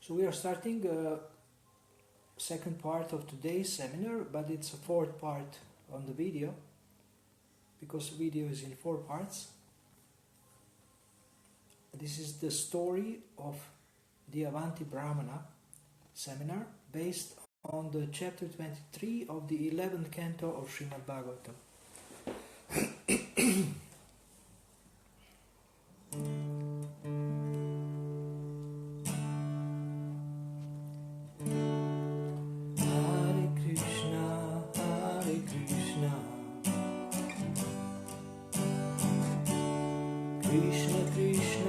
So we are starting second part of today's seminar, but it's a fourth part on the video, because video is in 4 parts. This is the story of the Avanti Brahmana seminar, based on the chapter 23 of the 11th canto of Srimad Bhagavatam. Krishna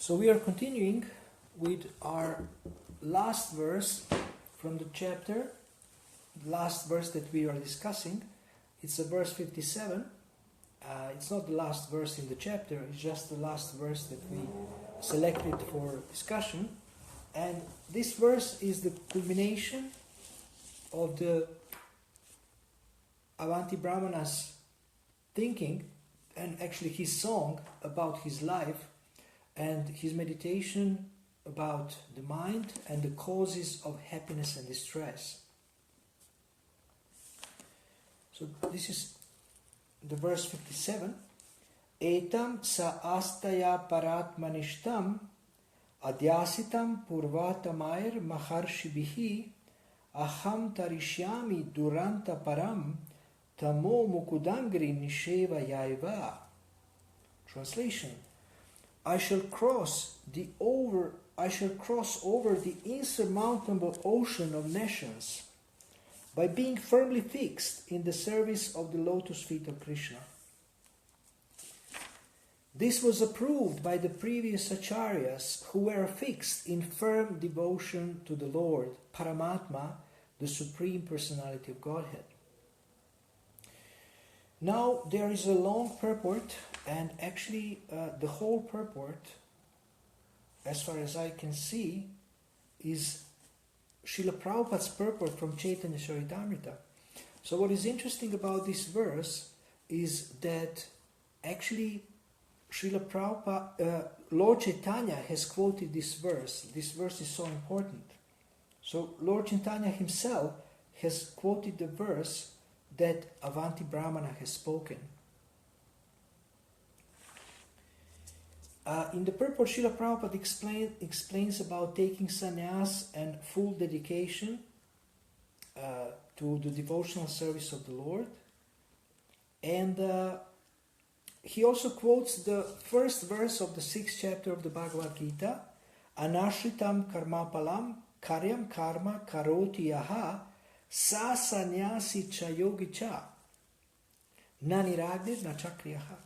So we are continuing with our last verse from the chapter, last verse that we are discussing. It's a verse 57. It's not the last verse in the chapter, it's just the last verse that we selected for discussion. And this verse is the culmination of the Avanti Brahmana's thinking, and actually his song about his life and his meditation about the mind and the causes of happiness and distress. So this is the verse 57. Etam sa astaya paratmanishtam adyasitam purvatamair maharshibihi aham tarishyami duranta param tamo mukudangri nisheva yaiva. Translation: I shall cross over the insurmountable ocean of nations by being firmly fixed in the service of the lotus feet of Krishna. This was approved by the previous acharyas who were fixed in firm devotion to the Lord, Paramatma, the Supreme Personality of Godhead. Now there is a long purport, and actually the whole purport, as far as I can see, is Srila Prabhupada's purport from Chaitanya Charitamrita. So what is interesting about this verse is that actually Srila Prabhupada, Lord Chaitanya has quoted this verse. This verse is so important. So Lord Chaitanya himself has quoted the verse that Avanti Brahmana has spoken. In the purport, Srila Prabhupada explains about taking sannyas and full dedication to the devotional service of the Lord. And he also quotes the first verse of the 6th chapter of the Bhagavad Gita, Anashritam karmapalam karyam karma karoti yaha sa sannyasi chayogi cha naniragni nachakriyaha.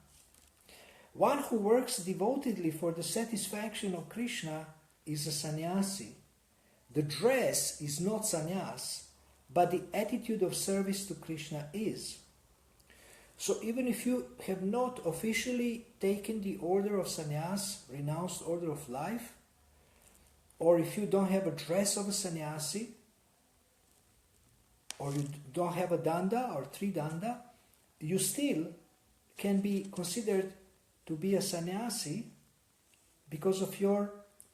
One who works devotedly for the satisfaction of Krishna is a sannyasi. The dress is not sannyas, but the attitude of service to Krishna is. So even if you have not officially taken the order of sannyas, renounced order of life, or if you don't have a dress of a sannyasi, or you don't have a danda or tridanda, you still can be considered to be a sannyasi because of your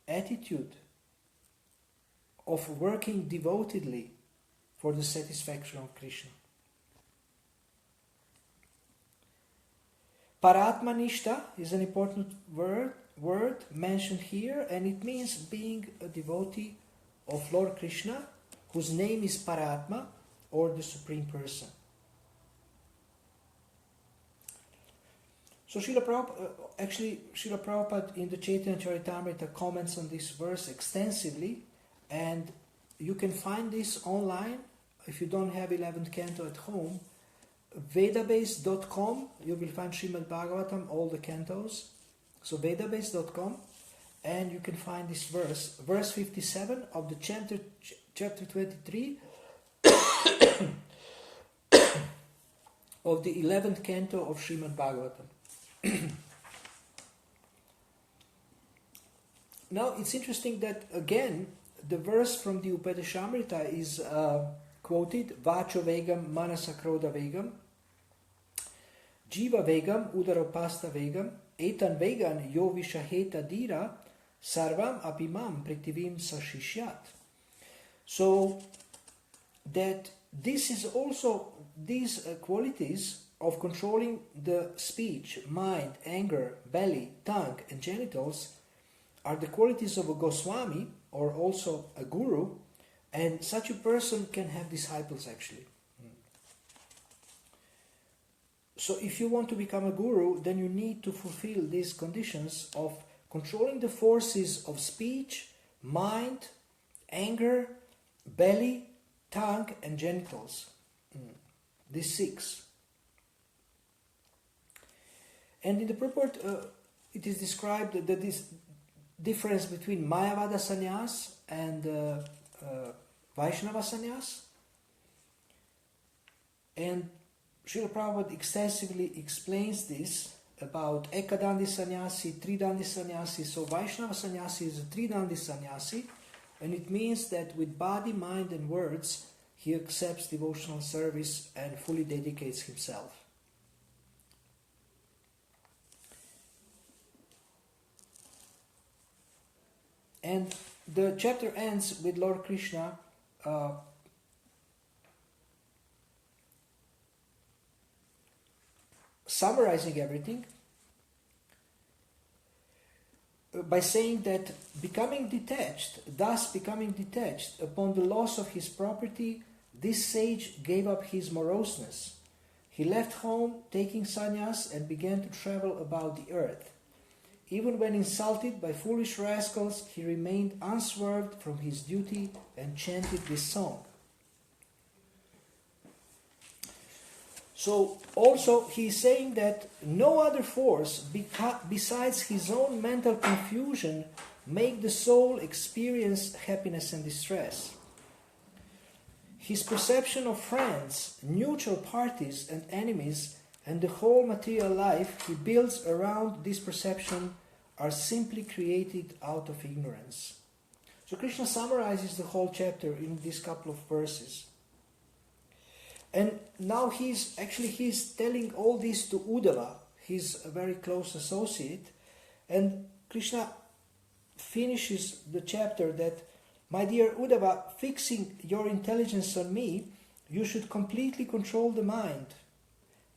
attitude of working devotedly for the satisfaction of Krishna. Paratmanishta is an important word mentioned here, and it means being a devotee of Lord Krishna, whose name is Paratma, or the Supreme Person. So Srila Prabhupada in the Chaitanya Charitamrita comments on this verse extensively, and you can find this online if you don't have 11th canto at home. Vedabase.com, you will find Srimad Bhagavatam, all the cantos. So Vedabase.com, and you can find this verse, verse 57 of the chapter 23 of the 11th canto of Srimad Bhagavatam. Now it's interesting that again the verse from the Upadeshamrita is quoted, Vacho Vegam Manasa Krodha Vegam Jiva Vegam Udaropasta Vegam Etan Vegan Yo Vishaheta Dira Sarvam Apimam Pritivim Sashishyat. So that this is also these qualities of controlling the speech, mind, anger, belly, tongue and genitals are the qualities of a Goswami or also a guru, and such a person can have disciples actually. So if you want to become a guru, then you need to fulfill these conditions of controlling the forces of speech, mind, anger, belly, tongue and genitals. These 6. And in the purport, it is described that difference between Mayavada sannyas and Vaishnava sannyas. And Srila Prabhupada extensively explains this about Ekadandi sannyasi, Tridandi sannyasi. So Vaishnava sannyasi is a Tridandi sannyasi, and it means that with body, mind and words he accepts devotional service and fully dedicates himself. And the chapter ends with Lord Krishna summarizing everything by saying that thus becoming detached upon the loss of his property, this sage gave up his moroseness. He left home, taking sannyas, and began to travel about the earth. Even when insulted by foolish rascals, he remained unswerved from his duty and chanted this song. So also he is saying that no other force besides his own mental confusion make the soul experience happiness and distress. His perception of friends, neutral parties and enemies, and the whole material life he builds around this perception are simply created out of ignorance. So Krishna summarizes the whole chapter in these couple of verses. And now he's telling all this to Uddhava, his very close associate. And Krishna finishes the chapter that, my dear Uddhava, fixing your intelligence on me, you should completely control the mind.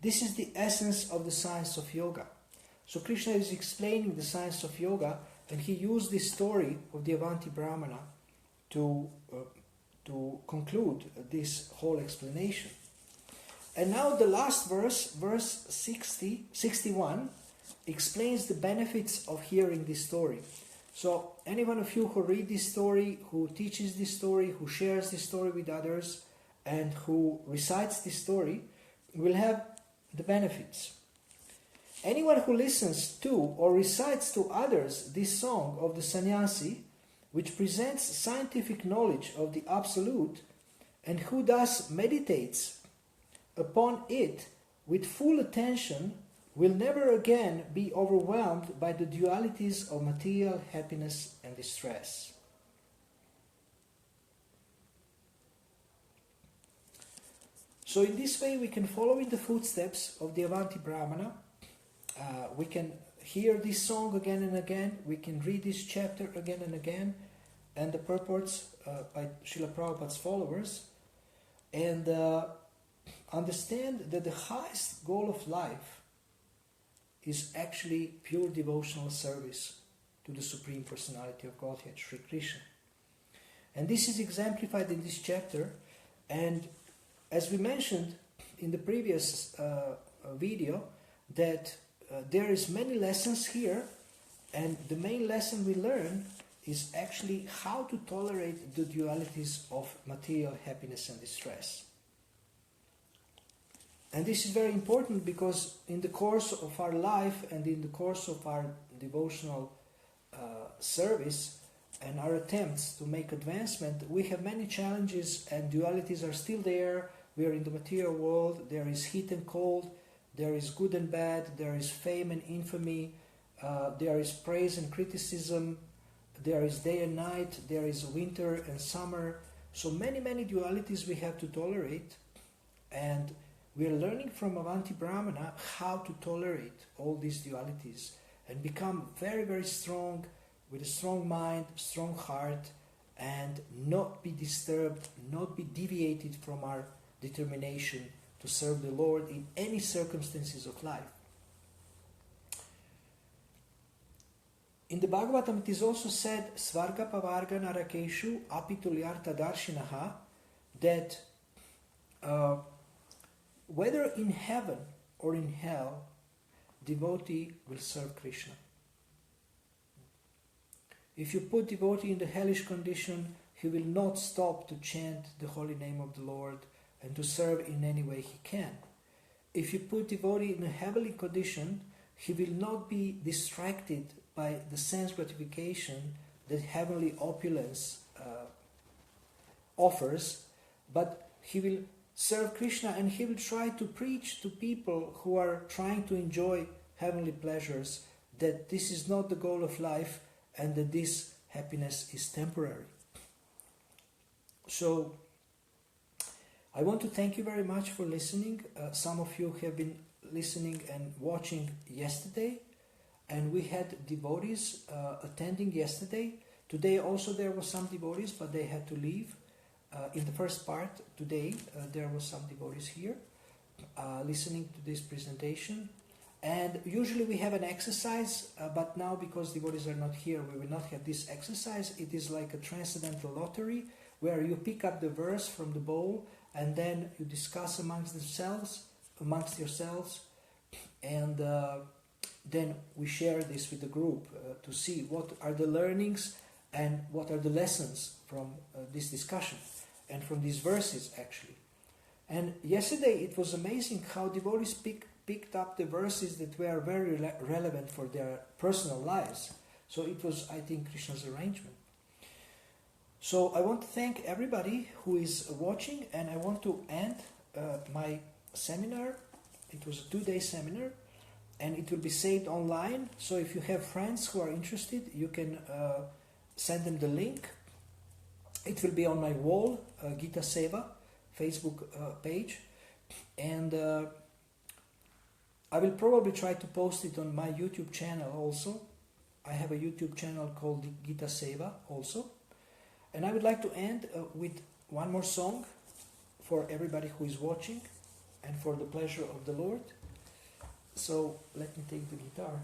This is the essence of the science of yoga. So Krishna is explaining the science of yoga, and he used this story of the Avanti Brahmana to conclude this whole explanation. And now the last verse, verse 61, explains the benefits of hearing this story. So any one of you who read this story, who teaches this story, who shares this story with others, and who recites this story, will have the benefits. Anyone who listens to or recites to others this song of the sannyasi, which presents scientific knowledge of the Absolute, and who thus meditates upon it with full attention, will never again be overwhelmed by the dualities of material happiness and distress. So in this way we can follow in the footsteps of the Avanti Brahmana. We can hear this song again and again. We can read this chapter again and again, and the purports by Srila Prabhupada's followers, and understand that the highest goal of life is actually pure devotional service to the Supreme Personality of Godhead, Sri Krishna. And this is exemplified in this chapter. And as we mentioned in the previous video, that there is many lessons here, and the main lesson we learn is actually how to tolerate the dualities of material happiness and distress. And this is very important because in the course of our life and in the course of our devotional service and our attempts to make advancement, we have many challenges, and dualities are still there. We are in the material world. There is heat and cold. There is good and bad. There is fame and infamy. There is praise and criticism. There is day and night. There is winter and summer. So many dualities we have to tolerate. And we are learning from Avanti Brahmana how to tolerate all these dualities and become very strong, with a strong mind, strong heart, and not be disturbed, not be deviated from our determination to serve the Lord in any circumstances of life. In the Bhagavatam it is also said, Svarga Pavarga Narakeshu Apitulyartha Darshinaha, that whether in heaven or in hell, devotee will serve Krishna. If you put devotee in the hellish condition, he will not stop to chant the holy name of the Lord and to serve in any way he can. If you put devotee in a heavenly condition, he will not be distracted by the sense gratification that heavenly opulence offers, but he will serve Krishna and he will try to preach to people who are trying to enjoy heavenly pleasures that this is not the goal of life and that this happiness is temporary. So I want to thank you very much for listening. Some of you have been listening and watching yesterday, and we had devotees attending yesterday. Today also there were some devotees, but they had to leave. In the first part today, there were some devotees here listening to this presentation. And usually we have an exercise, but now because devotees are not here, we will not have this exercise. It is like a transcendental lottery where you pick up the verse from the bowl and then you discuss amongst yourselves, and then we share this with the group to see what are the learnings and what are the lessons from this discussion and from these verses actually. And yesterday it was amazing how devotees picked up the verses that were very relevant for their personal lives. So it was, I think, Krishna's arrangement. So I want to thank everybody who is watching, and I want to end my seminar. It was a 2-day seminar, and it will be saved online. So if you have friends who are interested, you can send them the link. It will be on my wall, Gita Seva, Facebook page, and I will probably try to post it on my YouTube channel also. I have a YouTube channel called Gita Seva also. And I would like to end with one more song for everybody who is watching and for the pleasure of the Lord. So let me take the guitar.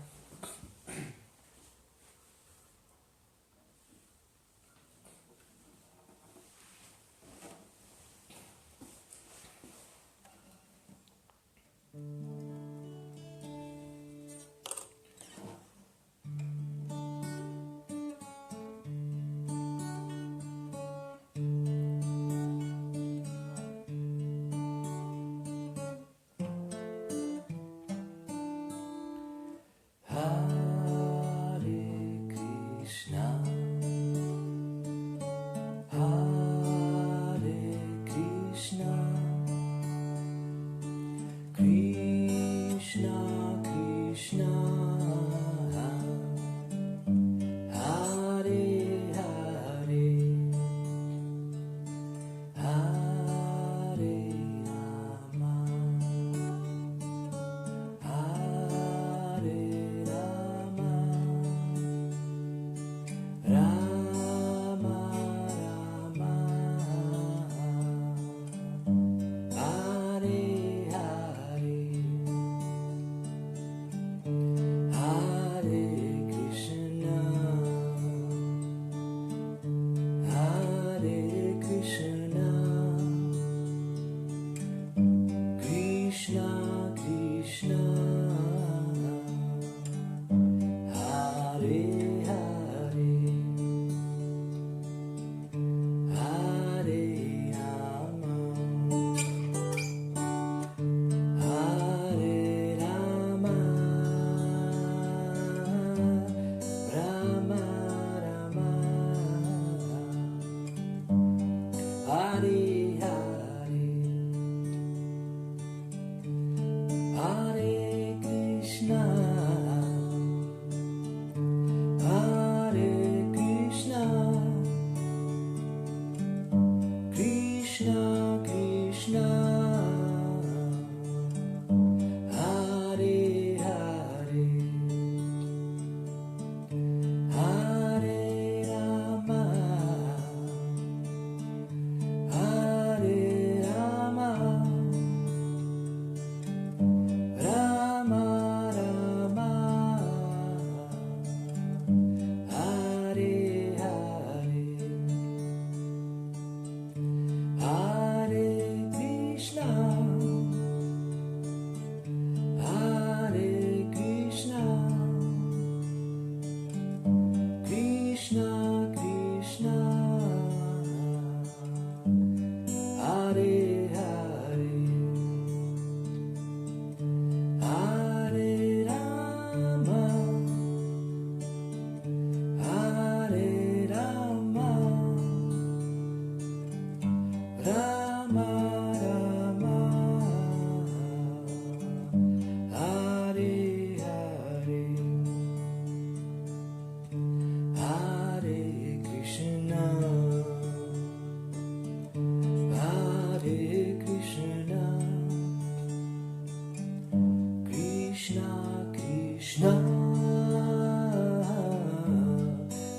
Krishna, Krishna,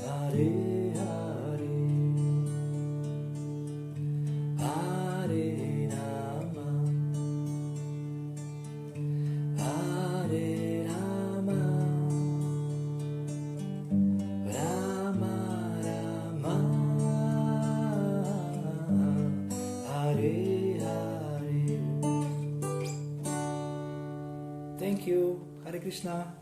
Hare Hare, Hare Rama, Hare Rama, Rama Rama, Hare Hare. Thank you. Hare Krishna.